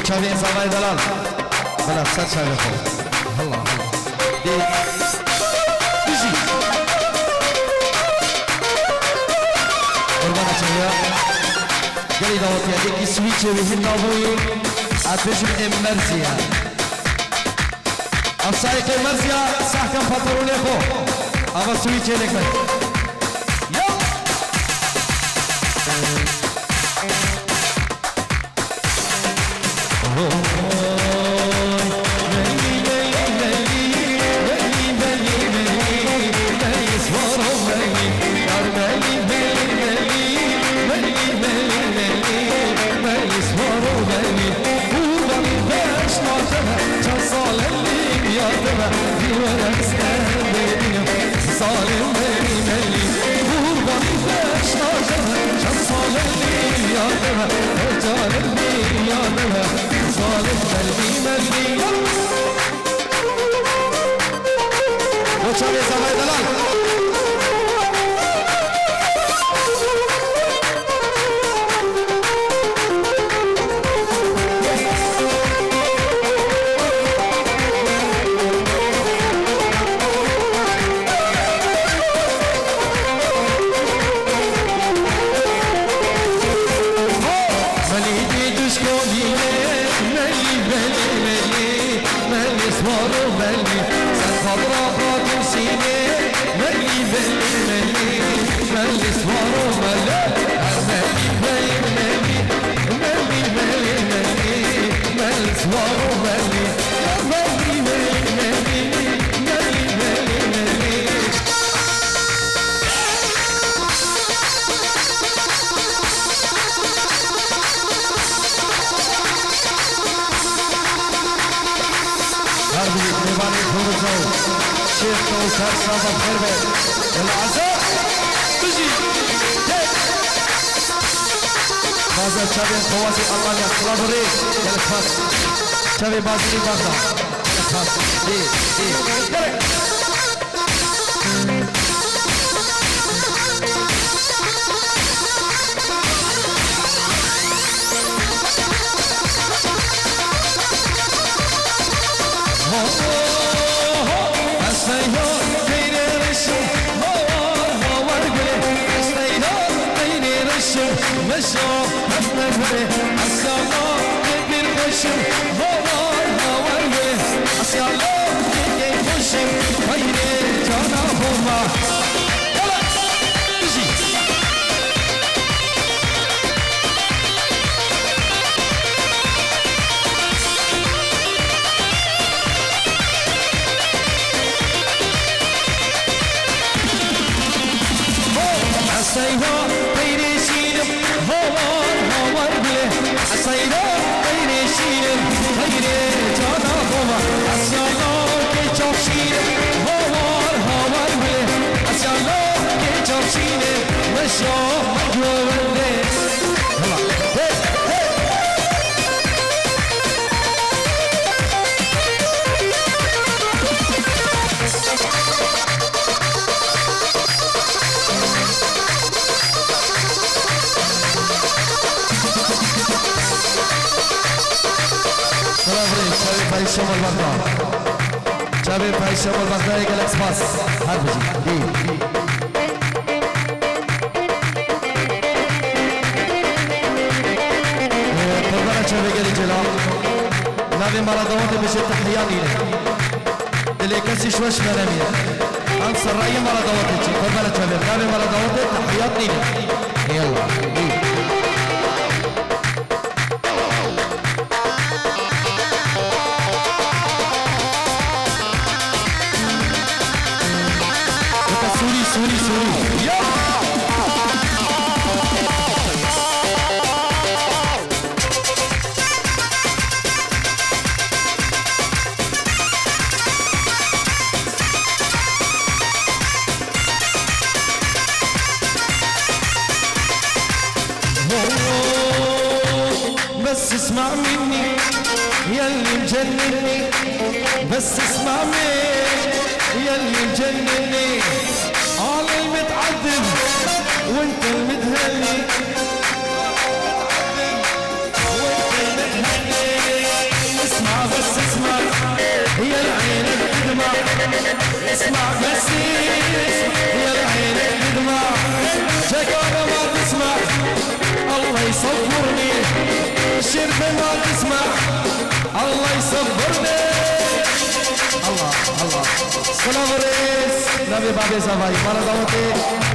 شافي صباي دلال بلا صد شافي خو الله دي بيجي قربان شافي قالي دوت يا ديك سويتش وهن ابوي اتجم امرزيا السايق مرزيا صح كم فطروا لي خو ابا سويتش لك شيخ كوثر صادق خربة العزاء تجي بازار شابين خواسي الله يخلص ريك الخاص شابي بازري بازار الخاص مشو أفنى السلام يبين خشم هوار هوار السلام يبين خشم خير جانا هما يلا تجي السيارة سيدا غير شير غير جانا هوا اسيالا کے چوشیر هوار هوار بله اسيالا کے چوشیر مشو جوونده भाई शमल बगदाद चाबे भाई शमल बगदाद एक अलग पास हर बजी قربان चाबे के लिए चला नावे मारा दावत में से तखलिया नहीं है दिले कैसी शोश में नहीं है हम सराय मारा दावत है قربان चाबे नावे मारा दावत है तखलिया नहीं है यल्ला سوري يا بس اسمع مني يلي مجنني بس اسمع مني يلي مجنني أنا المتعذب وانت المتهني وانت المتهني اسمع بس يا عينك تدمع شكوى ما تسمع الله يصبرني الشرب ما تسمع الله يصبرني الله الله سلام رئيس نبي بابي زواي مالا دعوتي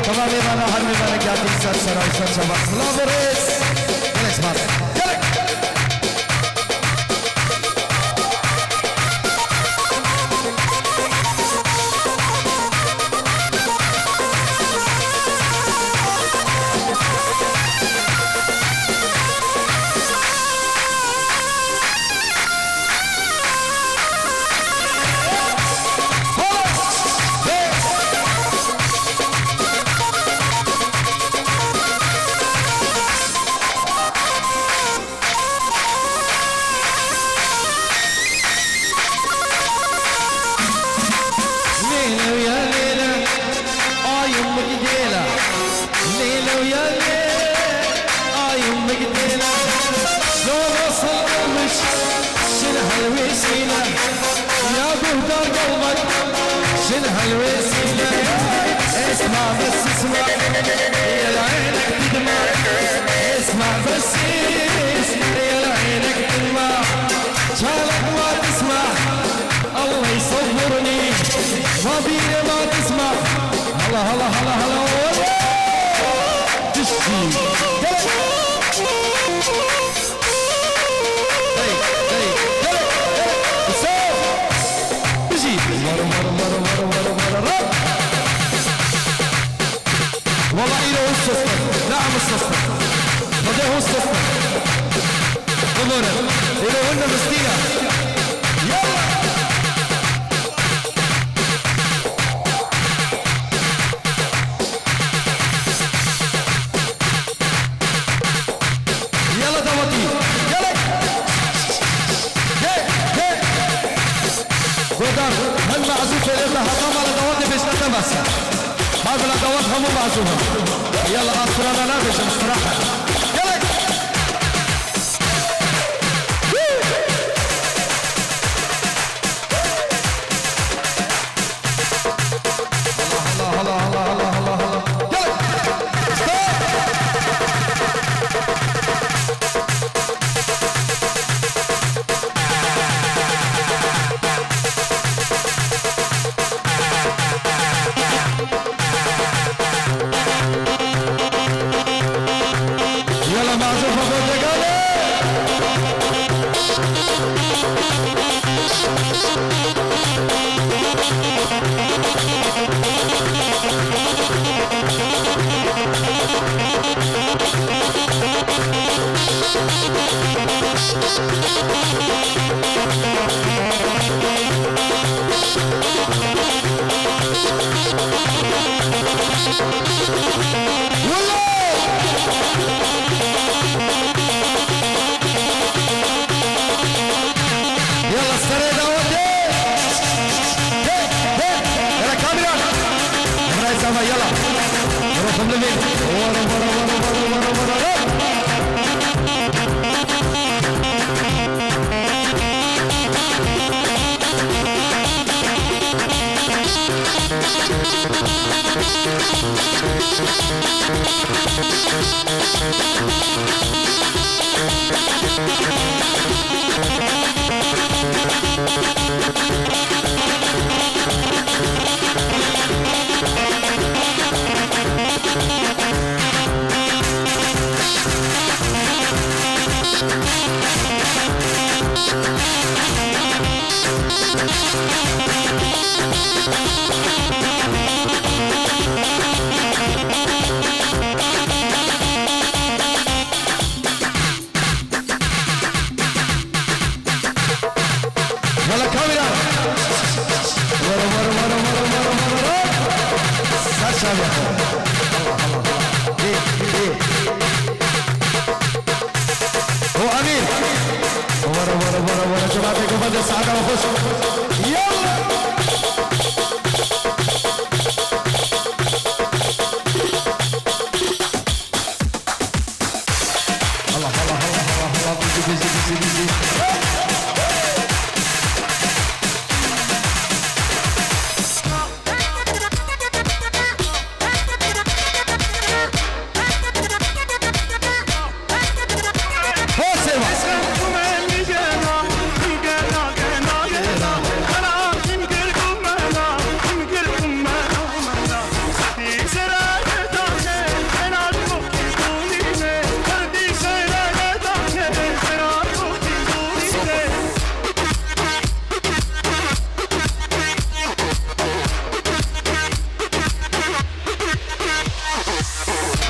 تمامي مالا حرمي مالا جاتي سر سراي سر شباب سلام رئيس جلس بابي شنها الوسيلة اسمع بس اسمع يا عينك تدمع اسمع بس يا عينك تدمع شالك ما تسمع الله يصبرني ما بينا ما تسمع هلا هلا هلا هلا تشتي والله إله هو السفر نعم السفر هذا هو السفر ضمنا إله هن مسكينة يلا يلا دوتي يلا ودار هل معزوف إلى هرام على دوتي بيش نتمس هذا الأدوات هم معزومة يلا أسرنا لا بيش نستراحة يلا الله الله الله الله الله الله يلا هو امين ورا جماعتكم بدر السعاده وخش يلا الله الله الله الله بيزي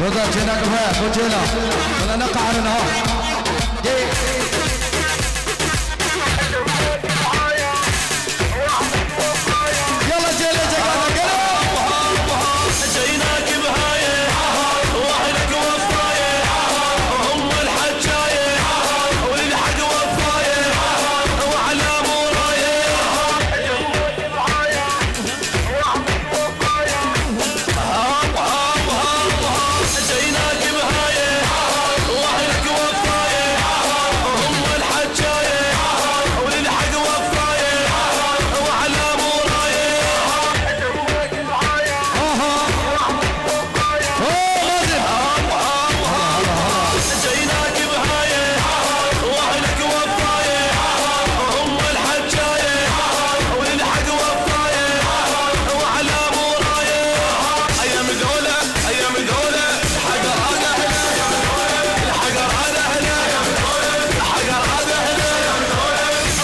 رضا جناك بها فوجيلا ولا نقع على النهار يلا جينا جيناك بهاية واهلك وفاية هم الحجاية والحق وفاية وعلى موراية جيناك بهاية واهلك وفاية جيناك بهاية واهلك وفاية هم الحجاية والحق وفاية وعلى موراية جيناك بهاية واهلك وفاية هم الحجاية والحق وفاية وعلى موراية ايام دولة الحقر هذا هنا الحقر هذا هنا الحقر هذا هنا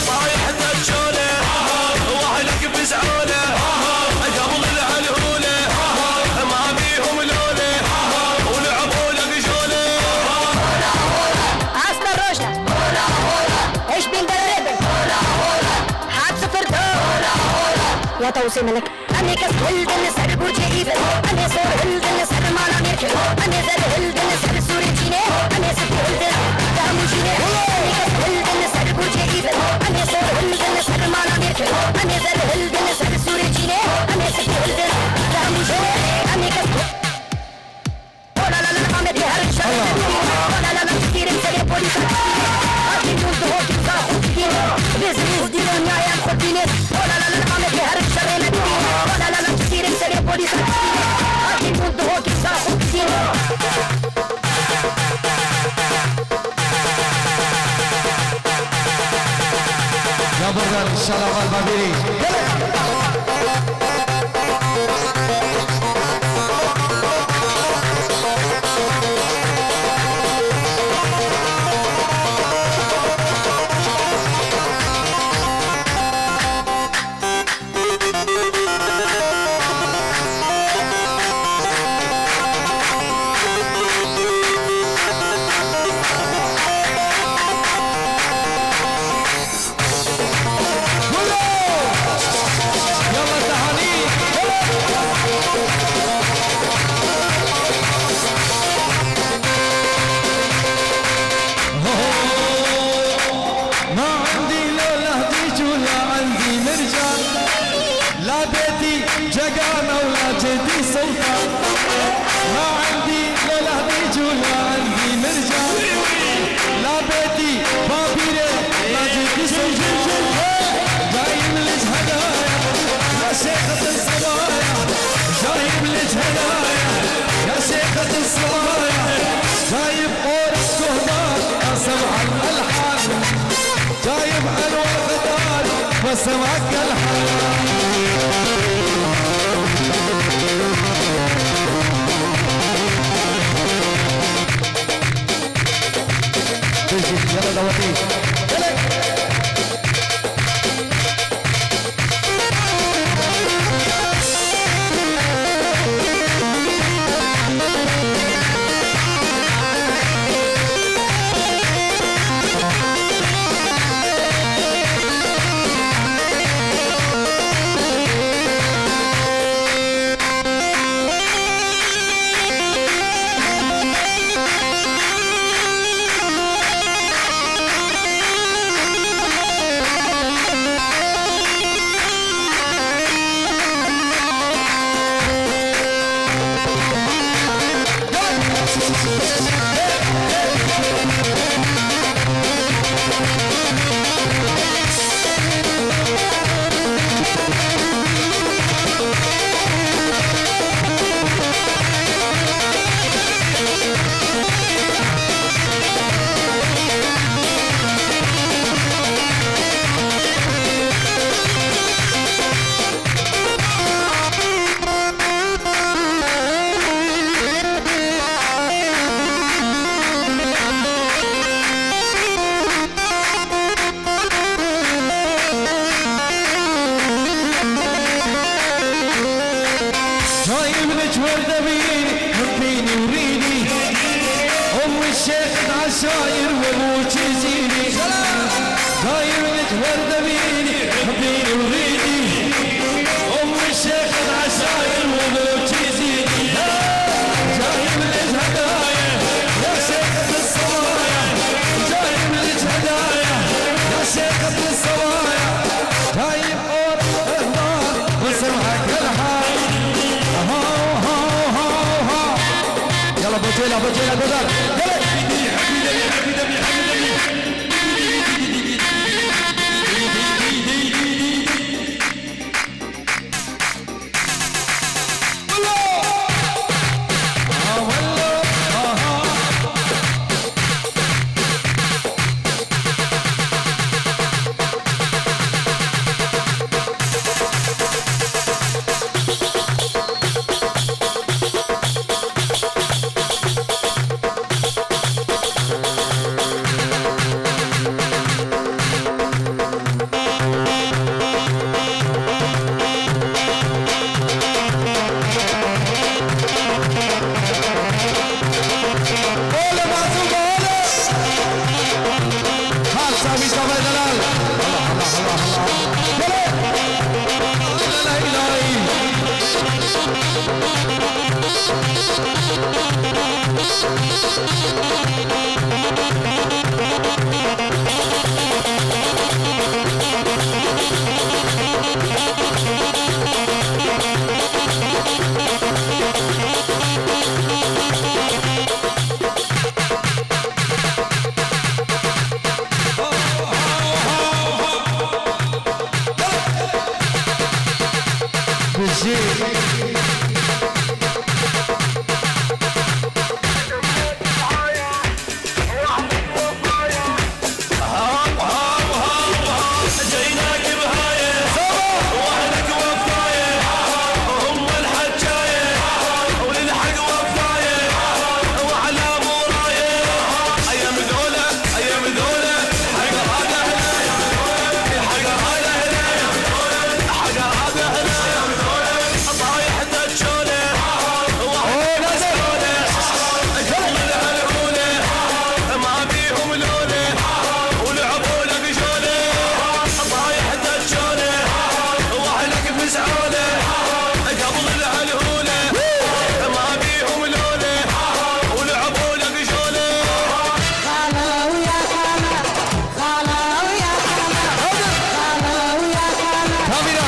طايح الدجولة واهلك بزعولة قبل العلهولة ما بيهم لولة ولعبوا لك جولة عسكر روشة ايش بندرب حاد صفر يا توصي ملك أني كسب هلد النسر برج إيفل أني صور هلد النسر مانا ميركل أني زر هلد النسر سوري جيني أني سفي هلد دامو جيني أني كسب هلد النسر برج إيفل أني صور هلد النسر مانا ميركل أني زر هلد النسر سوري جيني أني سفي هلد دامو جيني أني كسب ولا لا لا ما مدي هرشة ولا لا لا كثير مسري بوليس أبي نوز هوكي صاحو كثير بيزنس دي دنيا يا خديني ولا لا لا ما مدي هرشة ولا لا لا كثير مسري بوليس أبي نوز هوكي صاحو كثير يا برغان ان شاء الله البابيري جقانة ولا جدي سلطان ما عندي لا لهديج ولا عندي مرجان لا بيتي بابيري لا جدي سلطان جايب لك هدايا يا شيخة الصبايا جايب لك هدايا يا شيخة الصبايا جايب قورك كهدار يا سمع الألحان جايب حلوة غدار وسمعك الحان يلا دوتي جايب لك وردة بيني حبيني وريني الشيخ عشاير وابوك يزيني داير متورد بيني حبيني وغيدي ام الشيخ عشاير وابوك يزيني جايب لك هدايا يا شيخة الصبايا جايب لك هدايا يا شيخة الصبايا جايب اور اهدار وسمعك الحال يلا بوجيلا بوجيلا قدر Coming,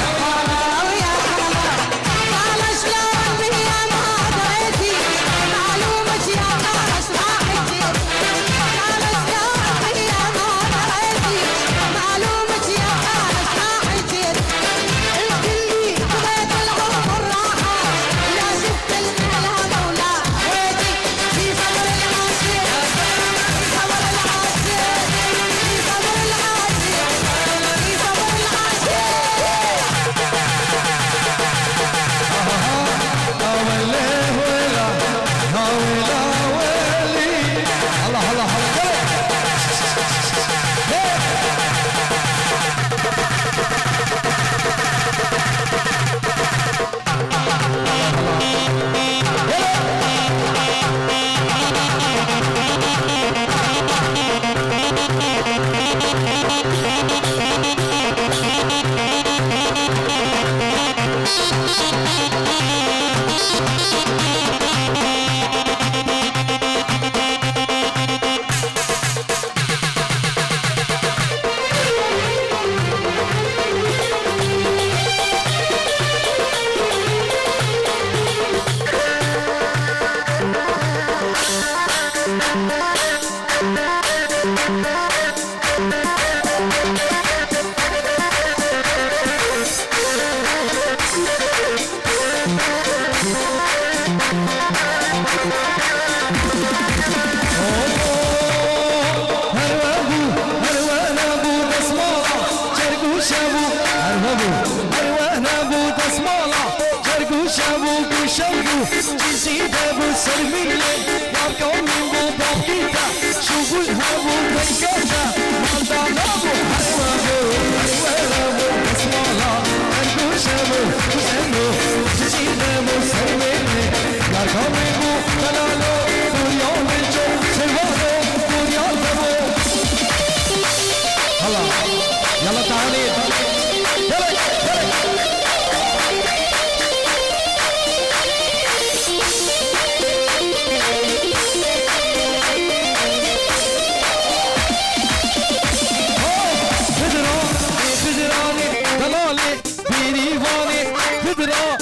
خدرا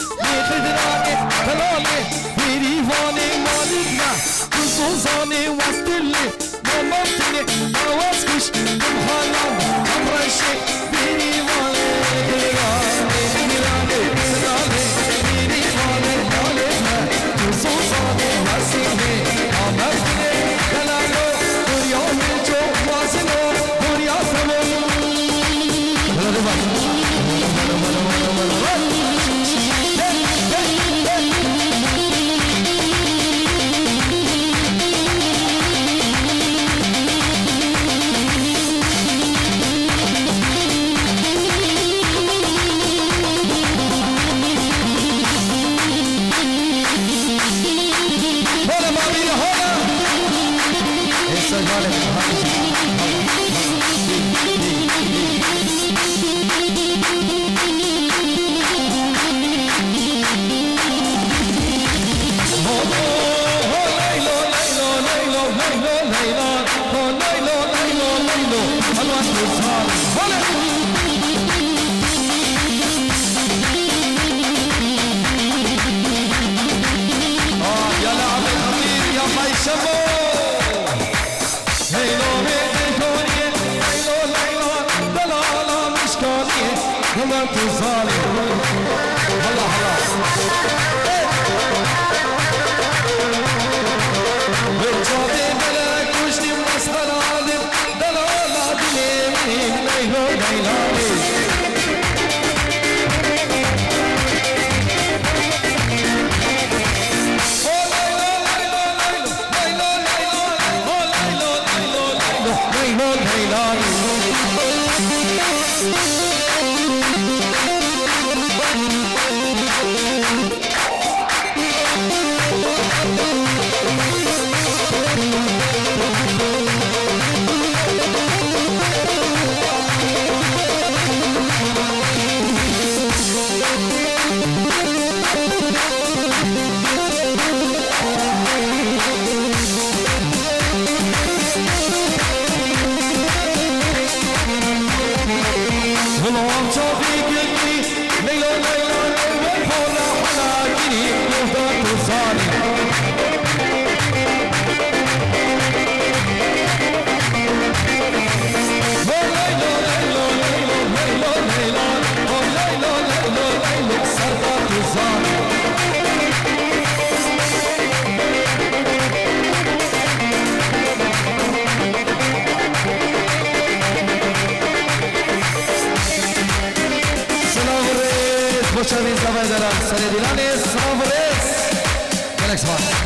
خدراني هلالي بريفاني مالكنا خصوصاني وصلي مامتني مواسكش بمحلم امرشي بريفاني خدراني خدراني بريفاني مالكنا خصوصاني وصلي مامتني كلامو دنيا جو واسنو دنيا سمو Boşanın zamanlara Seredilani Savres Alex var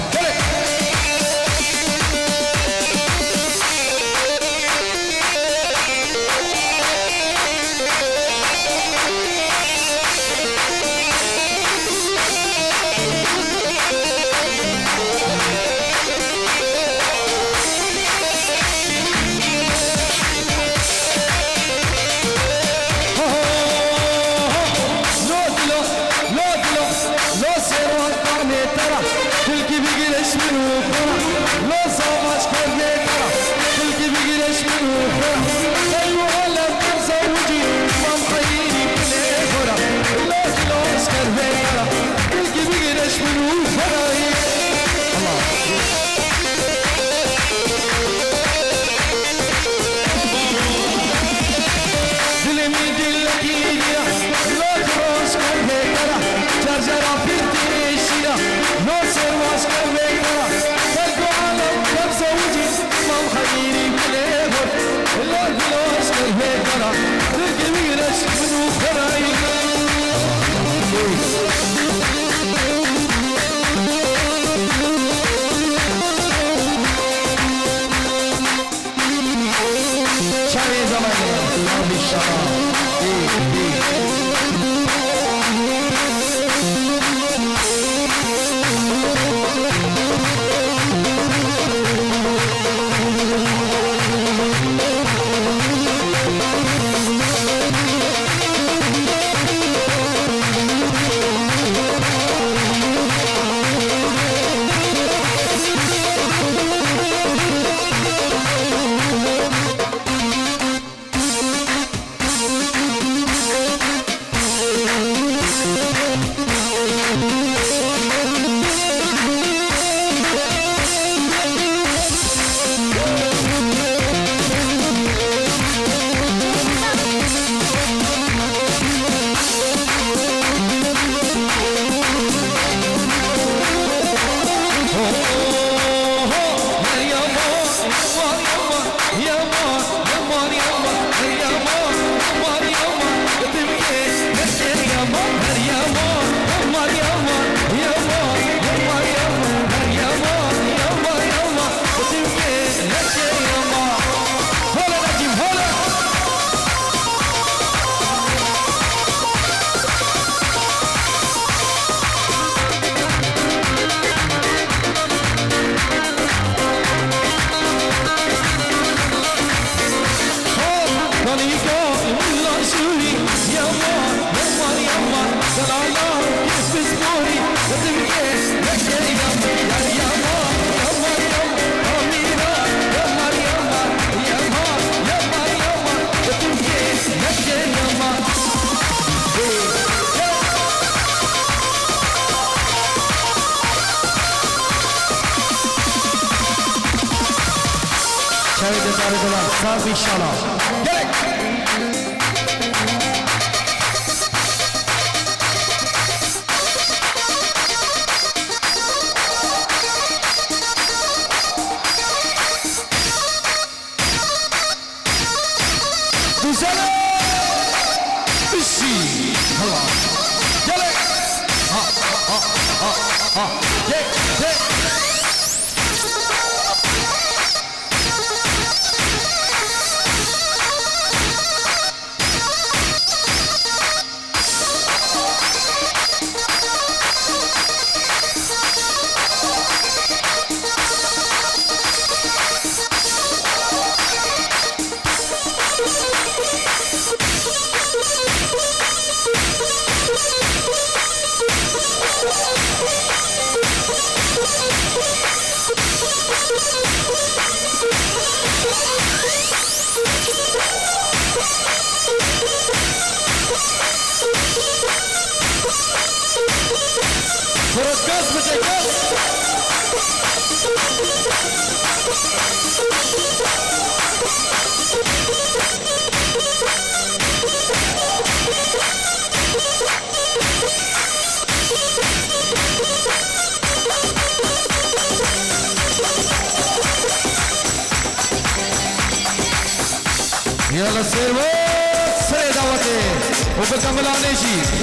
جاوید دار صاحب ان شاء الله دوسرا بشي هلا يلا يلا سيرو سري دعوتي وبكمل عليشي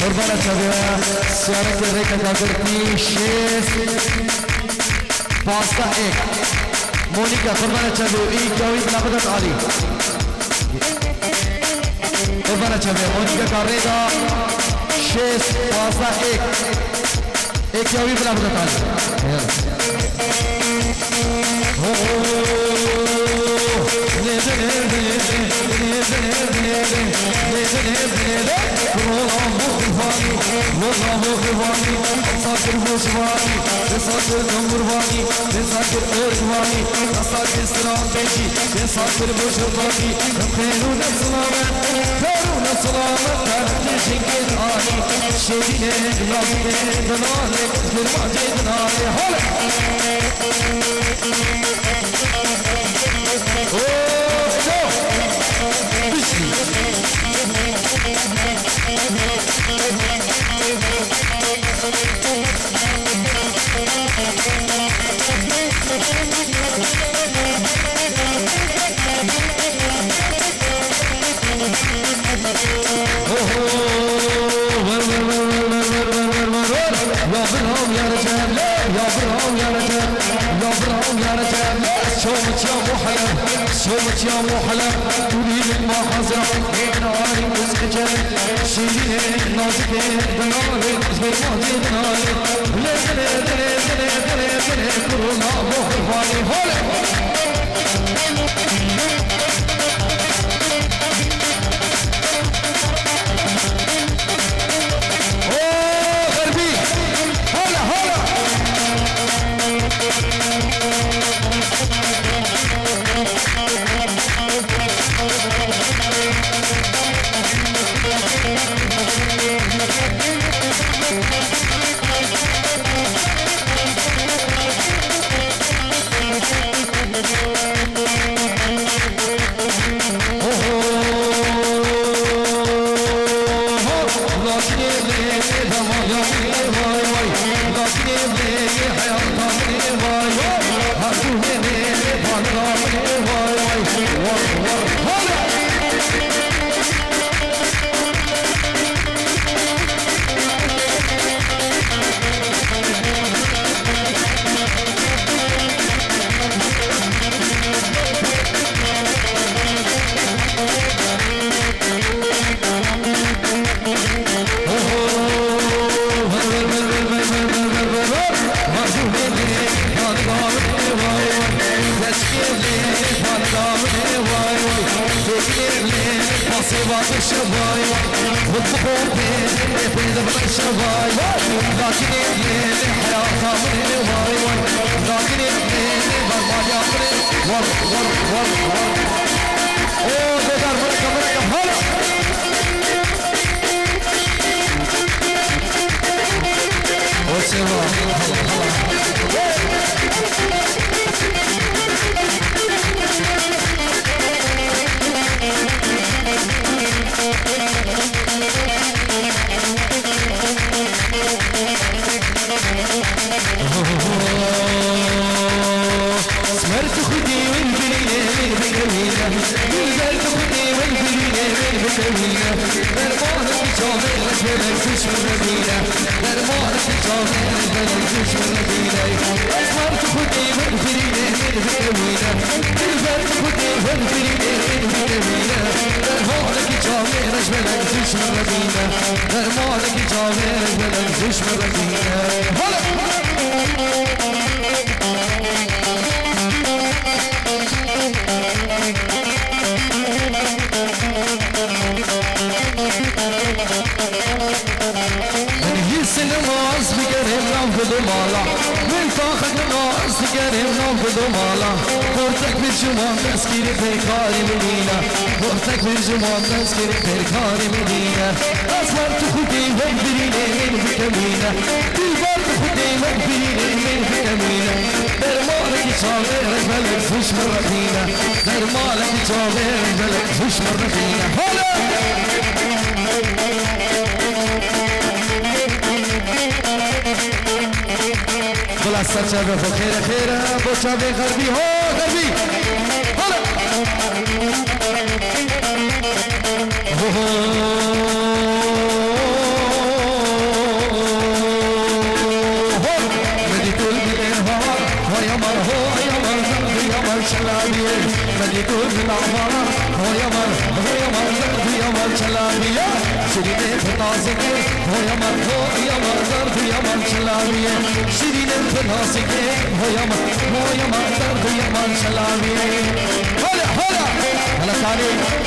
قربان شباب سیارت ریکا جاگرتی شیف پاستا ایک مونیکا قربان شباب ای جاوید لابدت عالی قربان شباب مونیکا کاریدا شیف پاستا ایک جاوید لابدت عالی والله غفاني صاكر بوشواني صاكر نمرواني صاكر قرشواني صاكر سلام بيجي صاكر بوشواني خيرون السلامة خيرون السلامة كانت شنكين آني شيرين لابدين دنالي فرماجي دنالي هلا صومت يا محلى تريد ما حزن من عاري مسكجة شيرين نازكين دناري فرماجي دناري ليه كرونا بوحفاني هولي بمايا واي واي لكني بلي حياتي واي واي هاتوني بانغامي واي واي ور ور هلا الشباي والبخور في ذبح الشباي لكن الليل حياة من واي واي لكن الليل ما يقري ور ور ور ور اوه دار مركب هلا وسوا سمرت خدي والبلية بالبلية قلت خدي والبلية بالبلية درمانك جامل رجلك فيش من مدينة درمانك جامل رجلك فيش من مدينة سمرت خدي والبلية بالبلية قلت خدي والبلية بالبلية درمانك جامل رجلك فيش من مدينة درمانك جامل رجلك فيش من مدينة الناس بقريب ننفذ مالا من فاخك الناس بقريب ننفذ مالا قرتك بالجمال تسكيري بيكاري مدينة قرتك بالجمال تسكيري بيكاري مدينة أصبرت خدي وانبريني من بكمينة تلبرت خدي وانبريني من بكمينة درمالك جاويرك بلد فش مرتينة درمالك جاويرك بلد فش مرتينة هلا خلاصة شباب خير خير ابو شباب غربي هو غربي هلا مدي طول بالانهار هو يمر يمر شلابي مدي طول بالعمار هو يمر شلابي شريني بناسك هو يمر شلابي شريني بناسك هو يمر شلابي هلا ثاني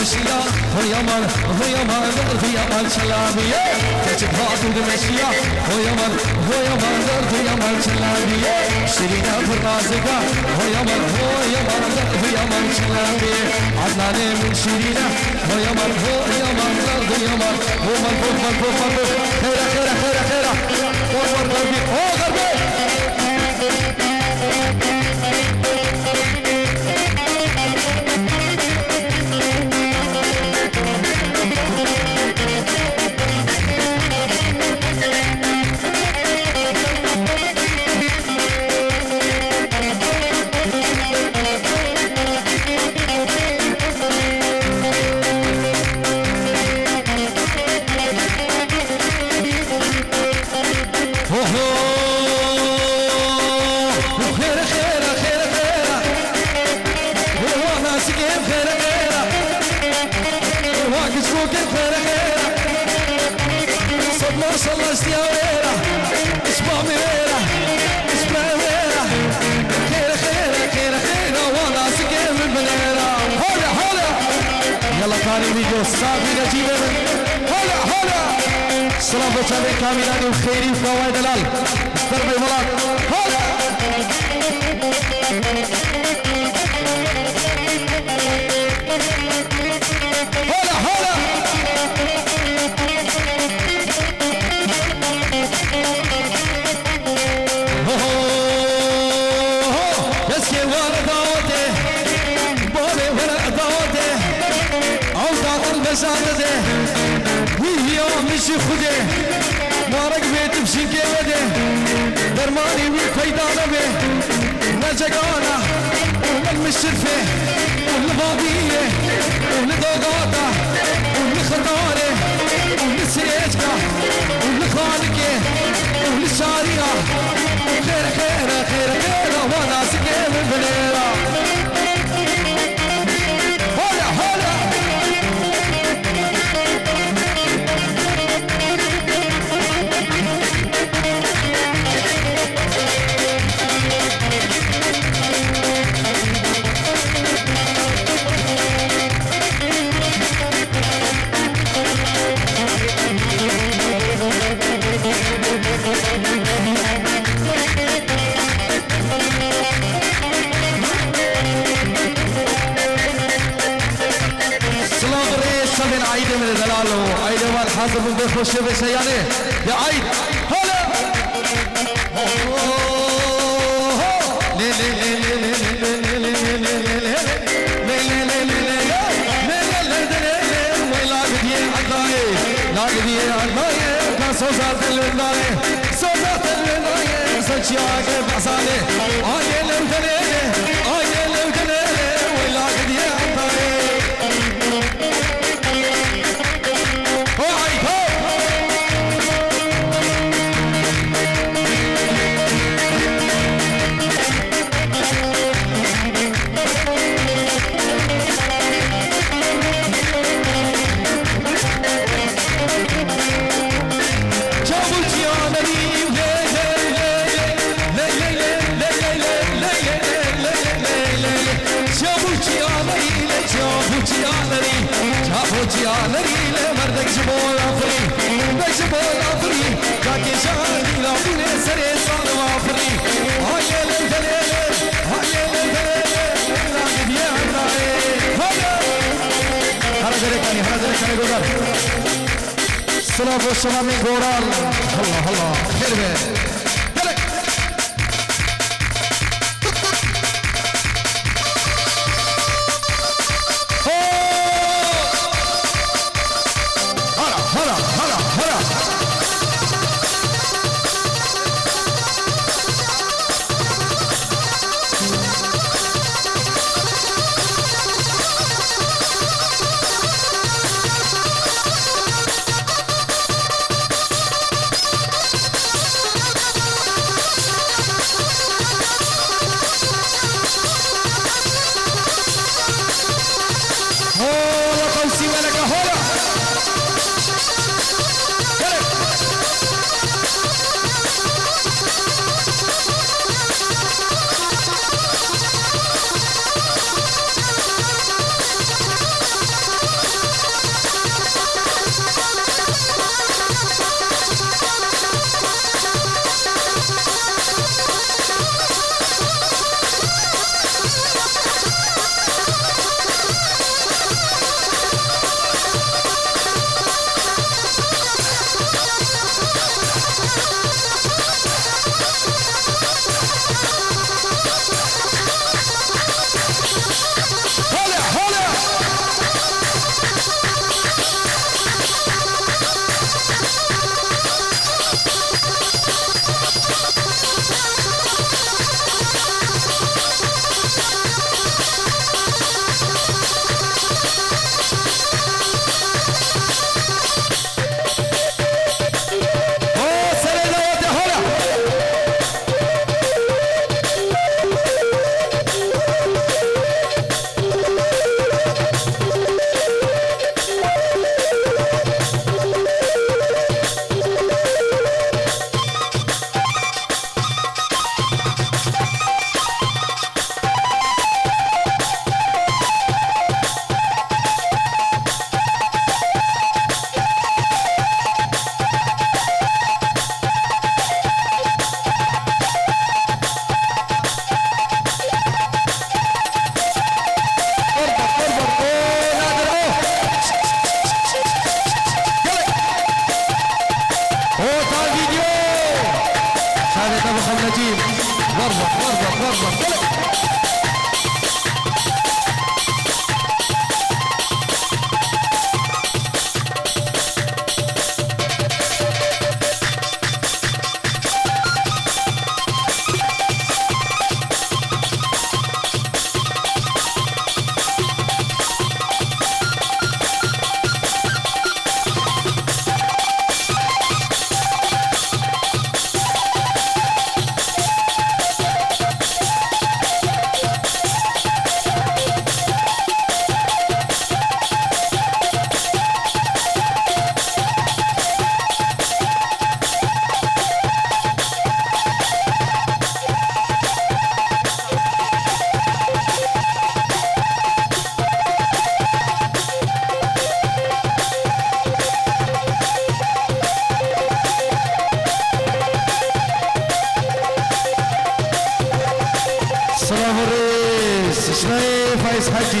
المشية هو يمر شلابية تجبهات المشية هو يمر شلابية شرينا في الرازقة هو يمر شلابية عدناني من شرينا هو يمر هو مرفوف خيرة غربي يلا ثاني فيديو صافي نجيب هلا هلا سلام بچاوي كاميراني وخيري وفواي دلال استربي ملاك هلا هلا هلا يسكي ورا دعوته بابي ورا دعوته عودة البساطة وهي مش خده مارك بيت بشيكي وده درماني وفيدانة به نجاقانا والمشرفة والبابية والدوغاتا والخطارة والسيجكا والخالقة والشارية خير خير خير خير وانا سكير بالبليرة هلا هلا عيد من دلاله عيد مال حاضر من بيخش بسيانه يا عيد هلا لي لي لي لي السلام والسلام من قرال الله الله خير بيه هلا هلا هلا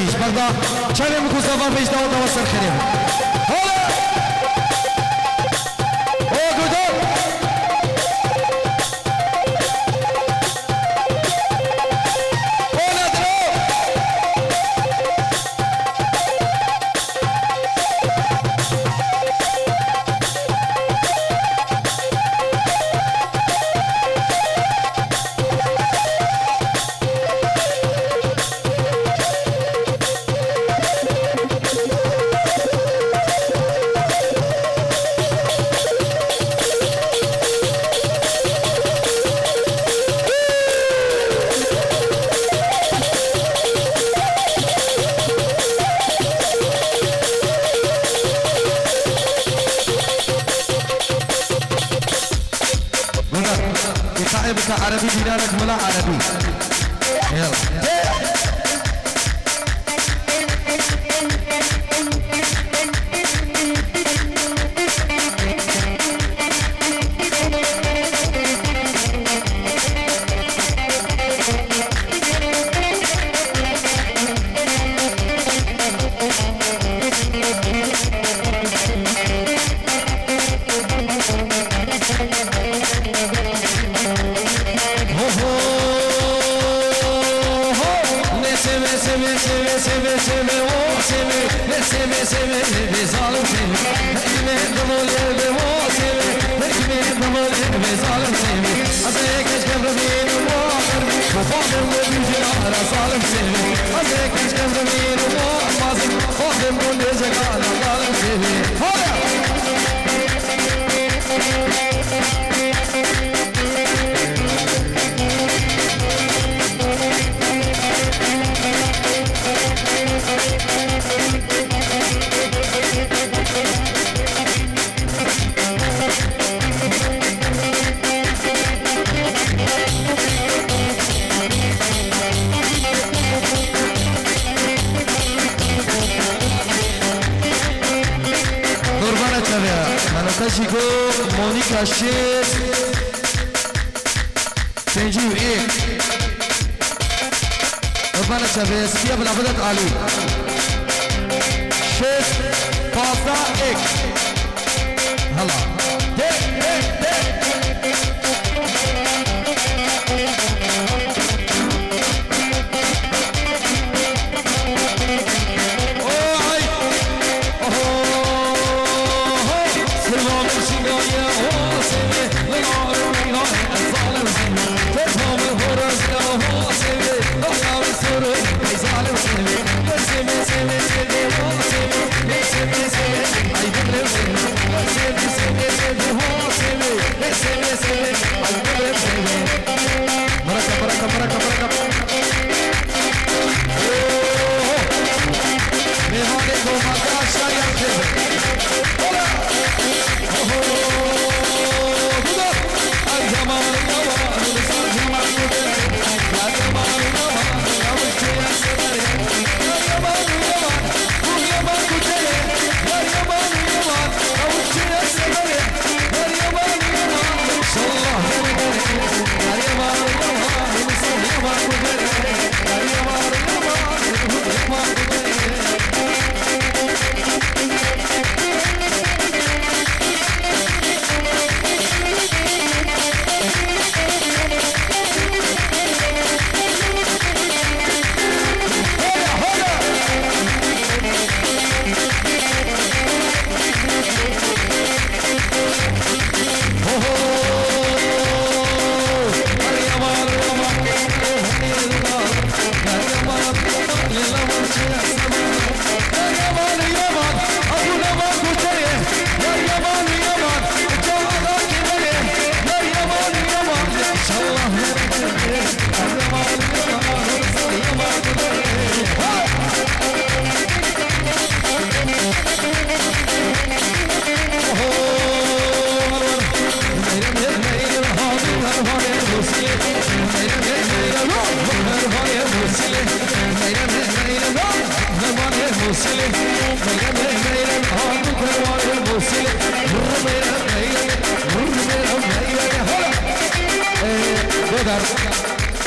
پیش بگذار چه میکوزه و پیش داود و سر خریم حالا او گودو عربي دينارك ولا عربي يلا Chico, Monica Shit, Senju Ek, Urbana Chavez, Kia Belabadat Ali, Shit, Pasta Ek, Hala,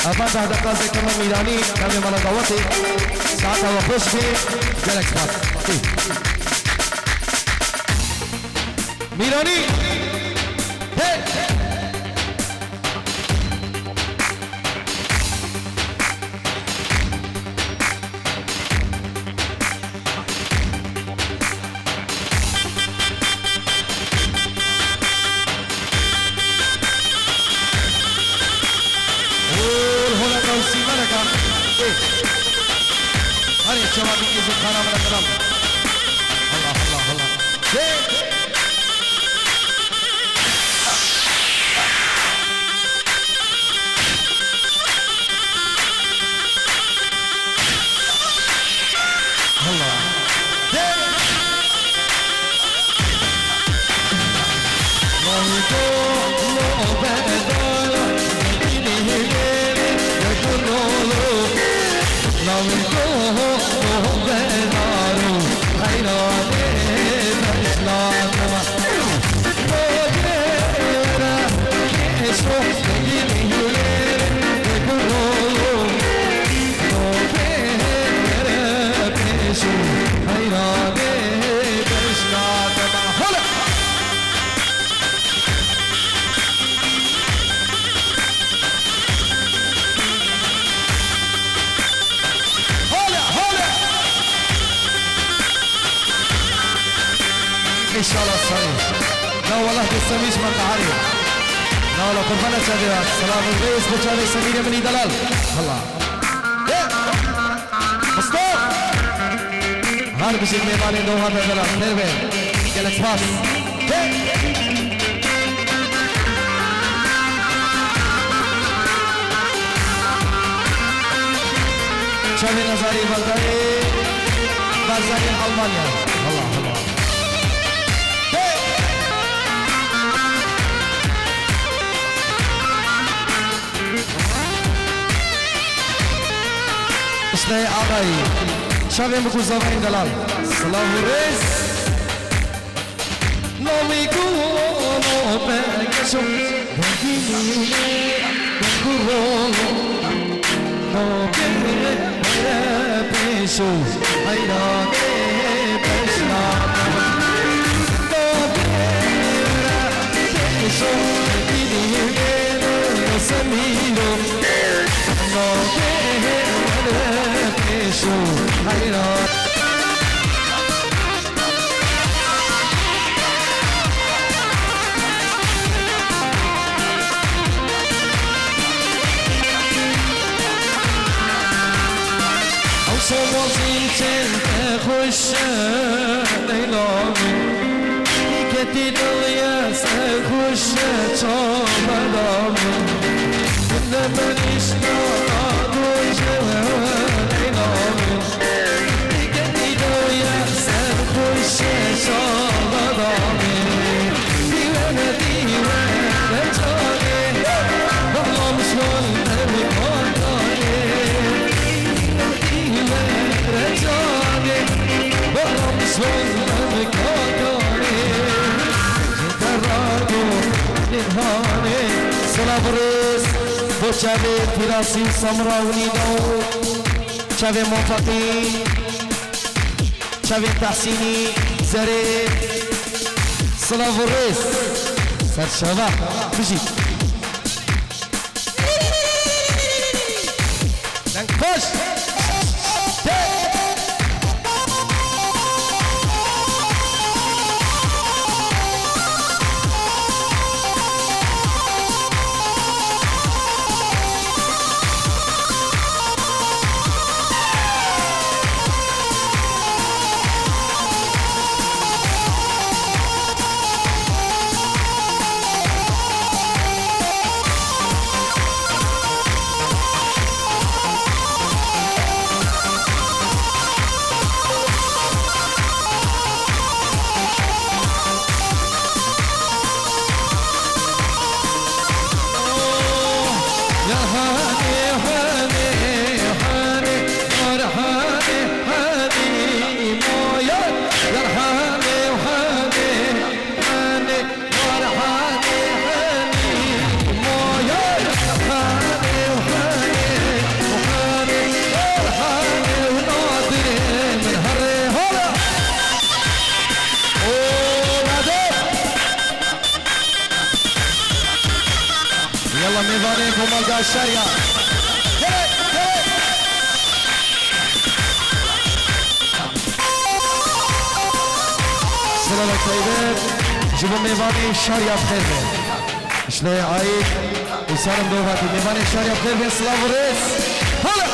بعدها دقائق زي كمان ميراني كامل مرة دعوتي ساعتها وخش في جالكس باس ميراني هي هذه الشباب يجي خانة من الكلام الله الله الله ان شاء الله صحيح لا والله تسميش ما تعرف لا والله قربانة شاديات سلام الرئيس بوشاري سمير بني دلال الله مصطفى هار بشيك ميباني دو هذا دلال خير بين جالكس باس شافي نزاري بازاري ألمانيا الله الله اشتهي آغاي شافي مكو زوين دلال سلام الرئيس نو يكونوا بكشو بنجيني بنكرولو نو بيشو هيراني بشنا نو بيشو بنجيني سميرو نو بيشو هيراني Somos intent خوش لیلامی که دیدلیس خوش چابدامی نمانیش نادوش لیلامی که دیدلیس خوش چابدامی دیوانه دیوانه جانی والله مش مهم مکانی رجاني والله صوت مكاني جدرانو نهاني سلام ريس بوشابي فراسي سمراوني دو شابي موفقي شابي تحسيني زري سلام ريس سر شباب بجي خوش وملقى الشريعة سلام طيبات جيبوا ميباني الشريعة بخير شلوي عايد وسالم دوغاتي ميباني الشريعة بخير بين سلام وريس هلا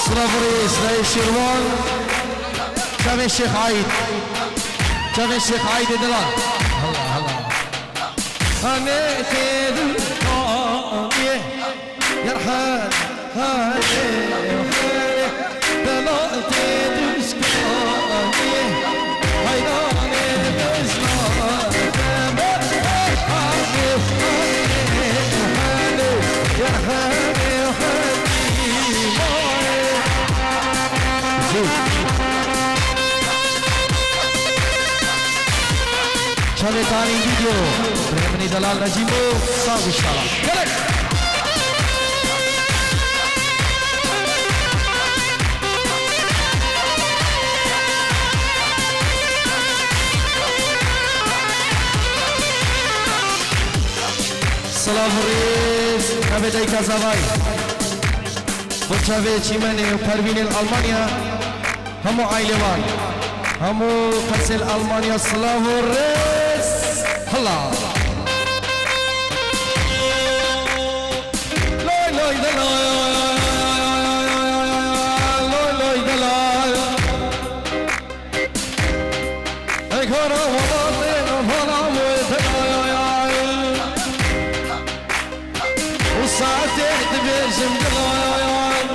صرافري اسرائيل الشروان شافي الشيخ عايد شافي الشيخ عايد دلال هلا هلا انا تدل يرحل هاني وحالي دلال تدسكاني هيداني بزنان حالي وحالي يرحلي وحالي شبه تانی ویدیو برهمنی دلال نجیمو ساز اشتالا کلک سلام ریز کبه دایکا زوای بچه چیمنه پروین الالمانیا همو عائلوان همو قصل المانيا سلام الرئيس هلا لا لا لا لا لا اكره وضعين وفلا وساعتين تبيشم دلال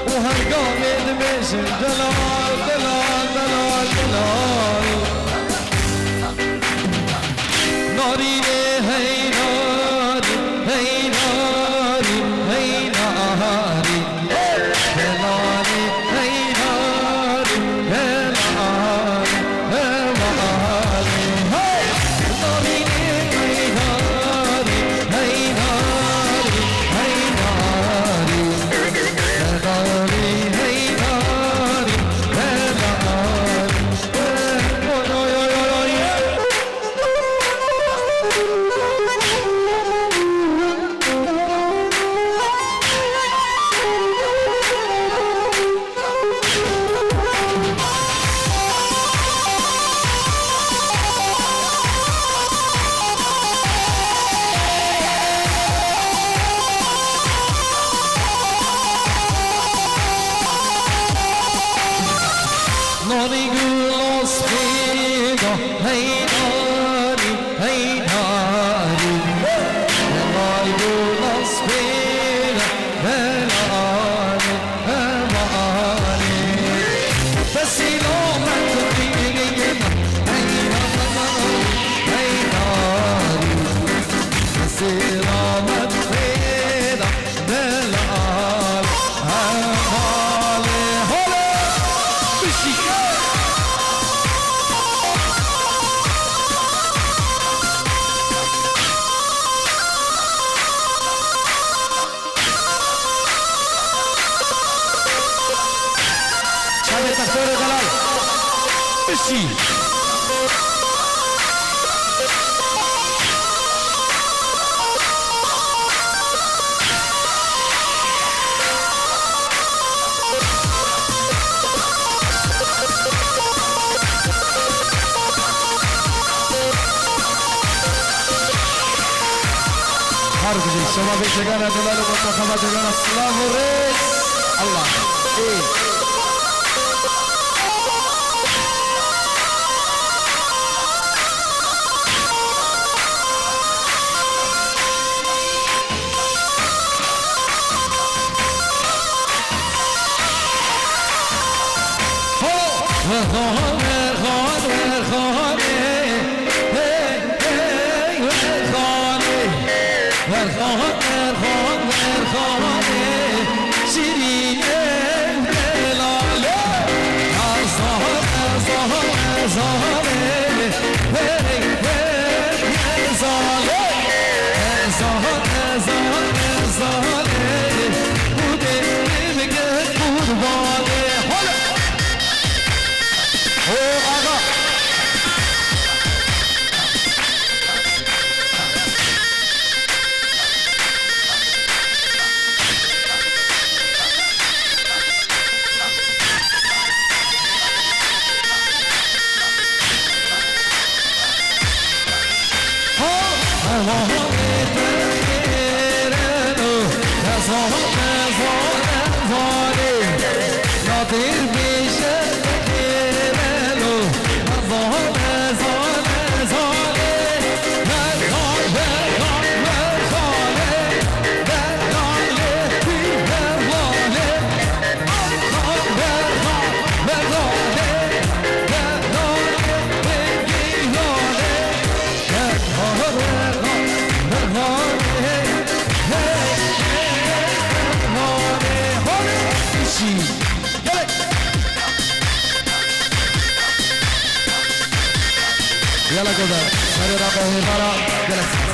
وهالقوم تبيشم دلال دلال دلال دلال ناري هي ناري هي ناري هي ناري هلالي هي ناري هلالي هلالي ناري هي ناري هي ناري هي ناري هلالي هي ناري ناري قلص فينا هي ناري هي ناري ناري قلص فينا هي ناري هي ناري بس لو ما تبيني هي ناري هي ناري بس لو ما تبيني دلال هالي هالي بشي بشي حرب جي شباب جگانا دلال منتخب جگانا السلام والرئيس الله ايه زهر يلا جوزر مرة رابع مرة جلس